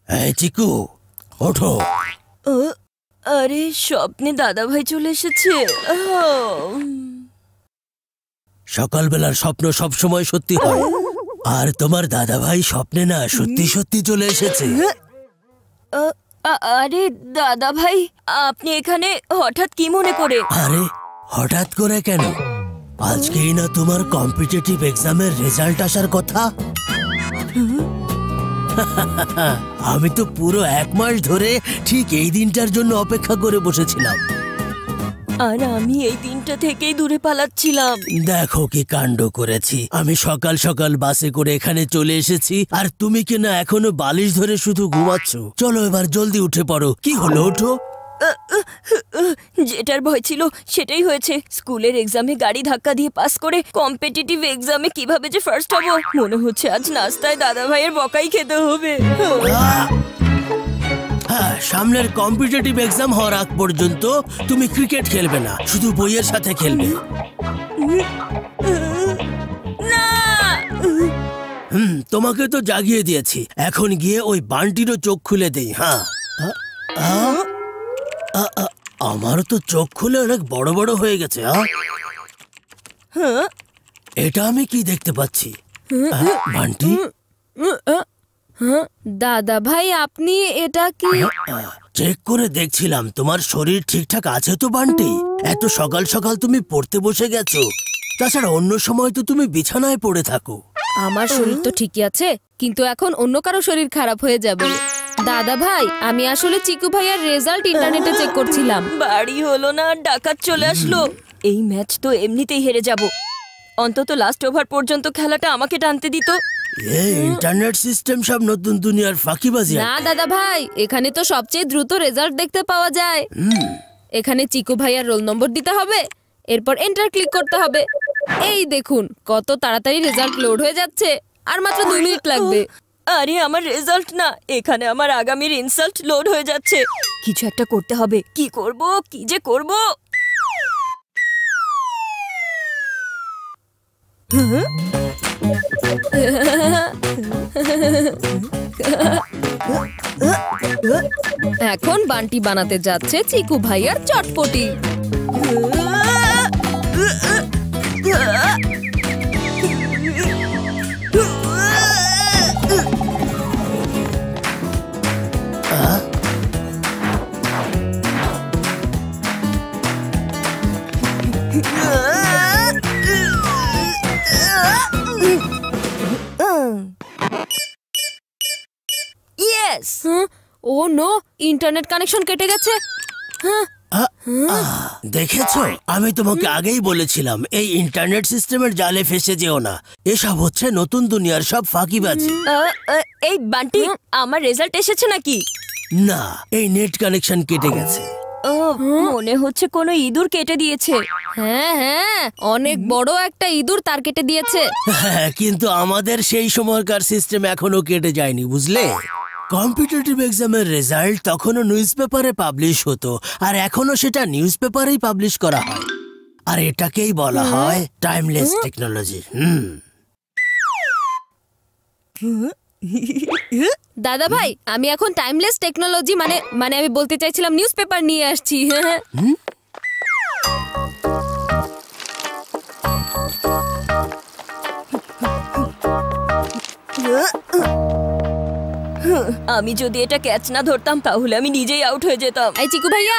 এই চিকু, ওঠো। আরে স্বপ্নে দাদা ভাই চলে এসেছে। সকালবেলার স্বপ্ন সবসময় সত্যি হয়, আর তোমার দাদা ভাই স্বপ্নে না সত্যি সত্যি চলে এসেছে। আরে দাদা ভাই, আপনি এখানে হঠাৎ কি মনে করে? আরে হঠাৎ করে কেন? আজকেই না তোমার কম্পিটিটিভ এক্সামের রেজাল্ট আসার কথা। আমি তো পুরো 1 মাস ধরে ঠিক এই দিনটার জন্য অপেক্ষা করে বসেছিলাম। আর আমি এই দিনটা থেকেই দূরে পালাচ্ছিলাম। দেখো কি কাণ্ড করেছি। আমি সকাল সকাল বাসে করে এখানে চলে এসেছি, আর তুমি কি না এখনো বালিশ ধরে শুধু ঘুমাচ্ছ। চলো এবার জলদি উঠে পড়ো। কি হলো, ওঠো। যেটার ভয় ছিল সেটাই হয়েছে। স্কুলের এক্সামে গাড়ি ধাক্কা দিয়ে পাস করে কম্পিটিটিভ এক্সামে কিভাবে যে ফার্স্ট হব, মনে হচ্ছে আজ নাস্তায় দাদা ভাইয়ের বকাই খেতে হবে। হ্যাঁ, সামনের কম্পিটিটিভ এক্সাম হওয়ার আগ পর্যন্ত তুমি ক্রিকেট খেলবে না, শুধু বইয়ের সাথে খেলবে। তোমাকে তো জাগিয়ে দিয়েছি, এখন গিয়ে ওই বান্টিরও চোখ খুলে দেই। হ্যাঁ, আমারও তো চোখ খুলে অনেক বড় বড় হয়ে গেছে। এটা আমি কি দেখতে পাচ্ছি? বান্টি, দাদা ভাই আপনি এটা কি? চেক করে দেখছিলাম তোমার শরীর ঠিকঠাক আছে তো বান্টি। এত সকাল সকাল তুমি পড়তে বসে গেছো, তাছাড়া অন্য সময় তো তুমি বিছানায় পড়ে থাকো। আমার শরীর তো ঠিকই আছে, কিন্তু এখন অন্য কারো শরীর খারাপ হয়ে যাবে। দাদা ভাই, আমি আসলে চিকু ভাইয়ার রেজাল্ট ইন্টারনেটে চেক করছিলাম। বাড়ি হলো না, ডাকাত চলে আসলো। এই ম্যাচ তো এমনিতেই হেরে যাব। অন্তত লাস্ট ওভার পর্যন্ত খেলাটা আমাকে টানতে দিত। এই ইন্টারনেট সিস্টেম সব নতুন দুনিয়ার ফাঁকিবাজি। না দাদা ভাই, এখানে তো সবচেয়ে দ্রুত রেজাল্ট দেখতে পাওয়া যায়। এখানে চিকু ভাইয়ার রোল নম্বর দিতে হবে, এরপর এন্টার ক্লিক করতে হবে। এই দেখুন কত তাড়াতাড়ি রেজাল্ট লোড হয়ে যাচ্ছে, আর মাত্র 2 মিনিট লাগবে। আরে আমার রেজাল্ট না, এখানে আমার আগামীর ইনসাল্ট লোড হয়ে যাচ্ছে। কিছু একটা করতে হবে। কি করব, কি যে করব? এখন বান্টি বানাতে যাচ্ছে চিকু ভাইয়ার চটপটি। ও নো, ইন্টারনেট কানেকশন কেটে গেছে। দেখেছো, আমি তোমাকে আগেই বলেছিলাম এই ইন্টারনেট সিস্টেমের জালে ফেসে যেও না। এসব হচ্ছে নতুন দুনিয়ার সব ফাঁকিবাজি। এই বান্টি, আমার রেজাল্ট এসেছে নাকি? না, এই নেট কানেকশন কেটে গেছে। মনে হচ্ছে কোনো ইঁদুর কেটে দিয়েছে। হ্যাঁ হ্যাঁ, অনেক বড় একটা ইঁদুর তার কেটে দিয়েছে। হ্যাঁ, কিন্তু আমাদের সেই সময়কার সিস্টেম এখনো কেটে যায়নি, বুঝলে? কম্পিটিটিভ এক্সামের রেজাল্ট তখনও নিউজ পেপারে পাবলিশ হতো, আর এখনো সেটা নিউজ পেপারেই পাবলিশ করা হয়। আর এটাকেই বলা হয় টাইমলেস টেকনোলজি। দাদা ভাই, আমি এখন টাইমলেস টেকনোলজি মানে আমি বলতে চাইছিলাম নিউজ পেপার নিয়ে আসছি। আমি যদি এটা ক্যাচ না ধরতাম তাহলে আমি নিজেই আউট হয়ে যেতাম। এই চিকু ভাইয়া,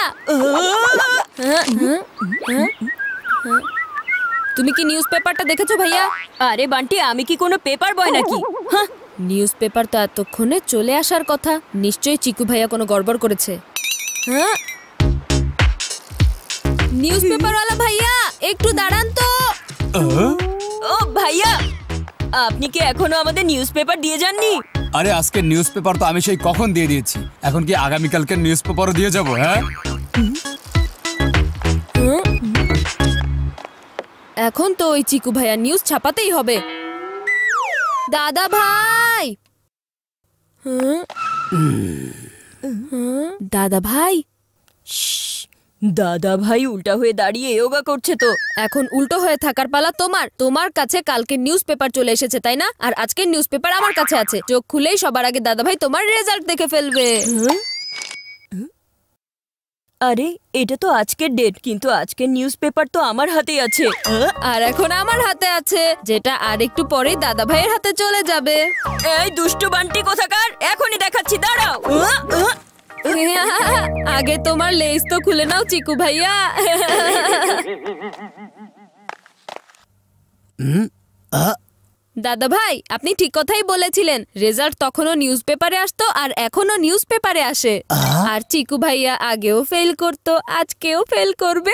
তুমি কি নিউজ পেপারটা দেখেছো ভাইয়া? আরে বান্টি, আমি কি কোনো পেপার বয় নাকি? নিউজ পেপার তো এতক্ষণে চলে আসার কথা। নিশ্চয়ই চিকু ভাইয়া কোনো গড়বড় করেছে। নিউজ পেপারওয়ালা ভাইয়া, একটু দাঁড়ান তো। ও ভাইয়া, আপনি কি এখনো আমাদের নিউজ পেপার দিয়ে যাননি? আরে আজকের নিউজ পেপার তো আমি সেই কখন দিয়ে দিয়েছি। এখন কি আগামীকালকের নিউজ পেপারও দিয়ে যাবো? হ্যাঁ, এখন তো ওই চিকু ভাইয়া নিউজ ছাপাতেই হবে। দাদা ভাই, দাদা ভাই, দাদা ভাই উল্টা হয়ে দাঁড়িয়ে যোগা করছে তো। এখন উল্টো হয়ে থাকার পালা তোমার কাছে কালকে নিউজ পেপার চলে এসেছে তাই না? আর আজকের নিউজ পেপার আমার কাছে আছে। চোখ খুলেই সবার আগে দাদা ভাই তোমার রেজাল্ট দেখে ফেলবে। আরে এটা তো আজকের ডেট, কিন্তু আজকের নিউজ পেপার তো আমার হাতেই আছে। আর এখন আমার হাতে আছে, যেটা আর একটু পরেই দাদা ভাইয়ের হাতে চলে যাবে। এই দুষ্টু বান্টি কোথাকার, এখনই দেখাচ্ছি, দাঁড়াও। আগে তোমার লেজ তো খুলে নাও চিকু ভাইয়া। দাদা ভাই আপনি ঠিক কথাই বলেছিলেন, রেজাল্ট তখনও নিউজ পেপারে আসতো আর এখনো নিউজ পেপারে আসে। আর চিকু ভাইয়া আগেও ফেল করতো, আজকেও ফেল করবে।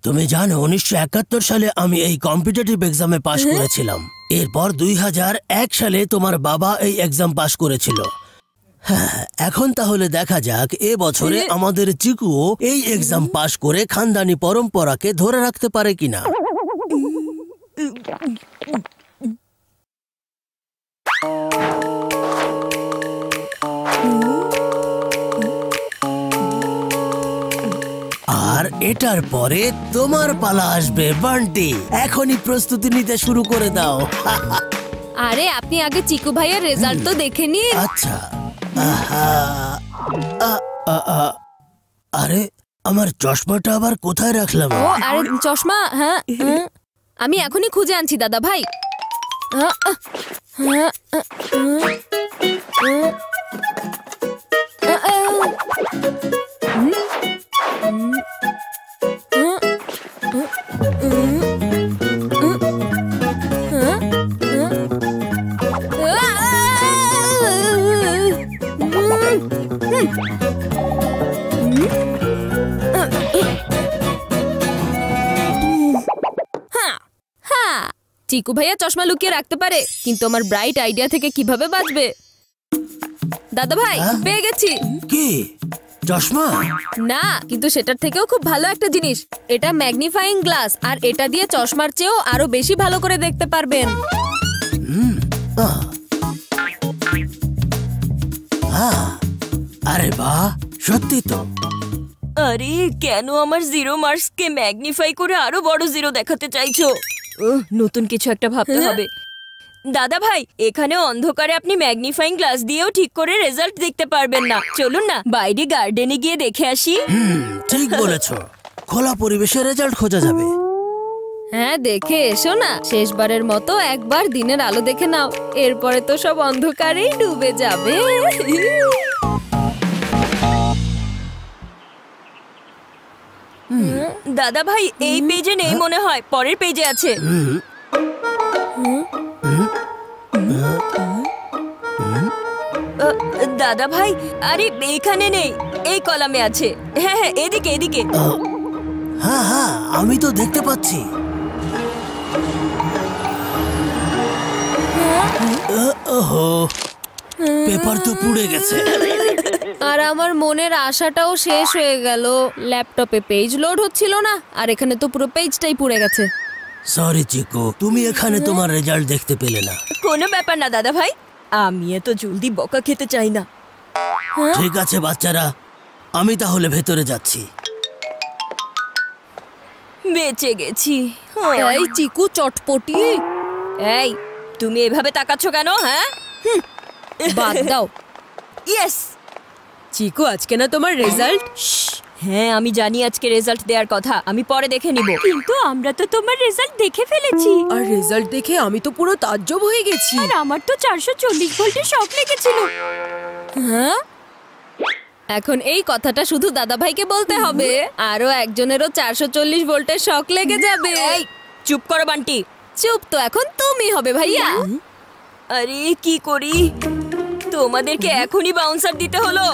তুমি জানো 1971 সালে আমি এই কম্পিটিটিভ এক্সামে পাশ করেছিলাম। এরপর 2001 সালে তোমার বাবা এই এক্সাম পাশ করেছিল। হ্যাঁ, এখন তাহলে দেখা যাক এ বছরে আমাদের চিকুও এই এক্সাম পাশ করে খানদানি পরম্পরাকে ধরে রাখতে পারে কিনা। আর এটার পরে তোমার পালা আসবে বান্টি। এখনই প্রস্তুতি নিতে শুরু করে দাও। আরে আপনি আগে চিকু ভাইয়ের রেজাল্ট তো দেখে নিন। আচ্ছা, আরে আমার চশমাটা আবার কোথায় রাখলাম? ও আরে চশমা, হ্যাঁ আমি এখনই খুঁজে আনছি দাদা ভাই। চিকু ভাইয়া চশমা লুকিয়ে রাখতে পারে, কিন্তু আমার ব্রাইট আইডিয়া থেকে কিভাবে বাঁচবে? দাদা ভাই পেয়ে গেছি। কি চশমা? না, কিন্তু সেটার থেকেও খুব ভালো একটা জিনিস। এটা ম্যাগনিফাইং গ্লাস, আর এটা দিয়ে চশমার চেয়েও আরো বেশি ভালো করে দেখতে পারবেন। আরে বাহ, সত্যি তো। আরে কেন আমার 0 মার্কসকে ম্যাগনিফাই করে আরো বড় 0 দেখাতে চাইছো? নতুন কিছু একটা ভাবতে হবে। দাদা ভাই, এখানে অন্ধকারে আপনি ম্যাগনিফাইং গ্লাস দিয়েও ঠিক করে রেজাল্ট দেখতে পারবেন না। চলুন না বাইরে গার্ডেনে গিয়ে দেখে আসি। ঠিক বলেছো, খোলা পরিবেশে রেজাল্ট খোঁজা যাবে। হ্যাঁ দেখে এসো না, শেষবারের মতো একবার দিনের আলো দেখে নাও, এরপরে তো সব অন্ধকারেই ডুবে যাবে। দাদা ভাই এই পেজে নেই মনে হয়, পরের পেজে আছে। দাদা ভাই, আরে এখানে নেই, এই কলামে আছে। হ্যাঁ হ্যাঁ, এদিকে এদিকে। হ্যাঁ হ্যাঁ, আমি তো দেখতে পাচ্ছি। ওহো, পেপার তো পুড়ে গেছে। আর আমার মনের আশাটাও শেষ হয়ে গেল। ল্যাপটপে পেজ লোড হচ্ছিল না, আর এখানে তো পুরো পেজটাই পুড়ে গেছে। সরি চিকু, তুমি এখানে তোমার রেজাল্ট দেখতে পেলে না। কোনো ব্যাপার না দাদা ভাই, আমি এত জলদি বকা খেতে চাই না। ঠিক আছে বাচ্চারা, আমি তাহলে ভেতরে যাচ্ছি। বেঁচে গেছি। এই চিকু চটপটি, এই তুমি এভাবে তাকাচ্ছ কেন? হ্যাঁ বাদ দাও। ইয়েস চিকু, আজকে না তোমার রেজাল্ট? হ্যাঁ আমি জানি আজকে রেজাল্ট দেওয়ার কথা, আমি পরে দেখে নিব। কিন্তু আমরা তো তোমার রেজাল্ট দেখে ফেলেছি। আর রেজাল্ট দেখে আমি তো পুরো তাজ্জব হয়ে গেছি। আর আমার তো 440 ভোল্টের শক লেগেছিল। হ্যাঁ, এখন এই কথাটা শুধু দাদা ভাইকে বলতে হবে, আরো একজনেরও 440 ভোল্টের শক লেগে যাবে। এই চুপ করো বান্টি। চুপ তো এখন তুমি হবে ভাইয়া। আরে কি করি, তোমাদেরকে এখনই বাউন্সার দিতে হলো।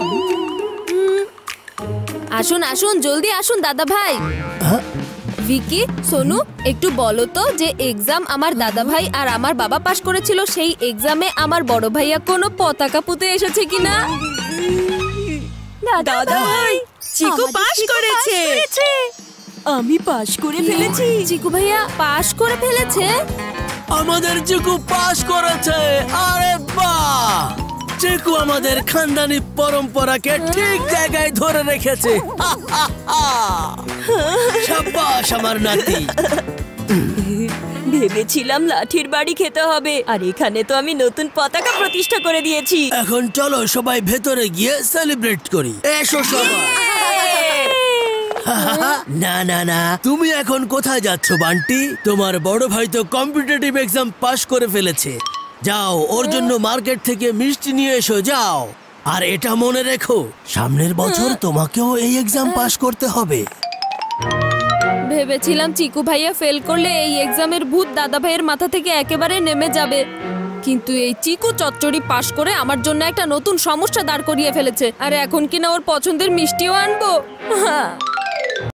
আসুন আসুন, জলদি আসুন দাদা ভাই। ভিকি, সোনু, একটু বলো তো যে এক্সাম আমার দাদা ভাই আর আমার বাবা পাশ করেছিল, সেই এক্সামে আমার বড় ভাইয়া কোনো পতাকা পুঁতে এসেছে কিনা? দাদা ভাই, চিকু পাশ করেছে। আমি পাশ করে ফেলেছি। চিকু ভাইয়া পাশ করে ফেলেছে। আমাদের চিকু পাস করেছে। আরে বাহ, চিকু আমাদের খানদানি পরম্পরাকে ঠিক জায়গায় ধরে রেখেছে। শাবাশ আমার নাতি। ভেবেছিলাম লাঠির বাড়ি খেতে হবে, আর এখানে তো আমি নতুন পতাকা প্রতিষ্ঠা করে দিয়েছি। এখন চলো সবাই ভেতরে গিয়ে সেলিব্রেট করি। এসো সবাই। না না না, তুমি এখন কোথায় যাচ্ছ বান্টি? তোমার বড় ভাই তো কম্পিটিটিভ এক্সাম পাশ করে ফেলেছে। যাও, ওর জন্য মার্কেট থেকে মিষ্টি নিয়ে এসো, যাও। আর এটা মনে রেখো, সামনের বছর তোমাকেও এই এক্সাম পাশ করতে হবে। ভেবেছিলাম চিকু ভাইয়া ফেল করলে এই এক্সামের ভূত দাদা ভাইয়ের মাথা থেকে একেবারে নেমে যাবে, কিন্তু এই চিকু চচ্চড়ি পাশ করে আমার জন্য একটা নতুন সমস্যা দাঁড় করিয়ে ফেলেছে। আর এখন কিনা ওর পছন্দের মিষ্টিও আনবো।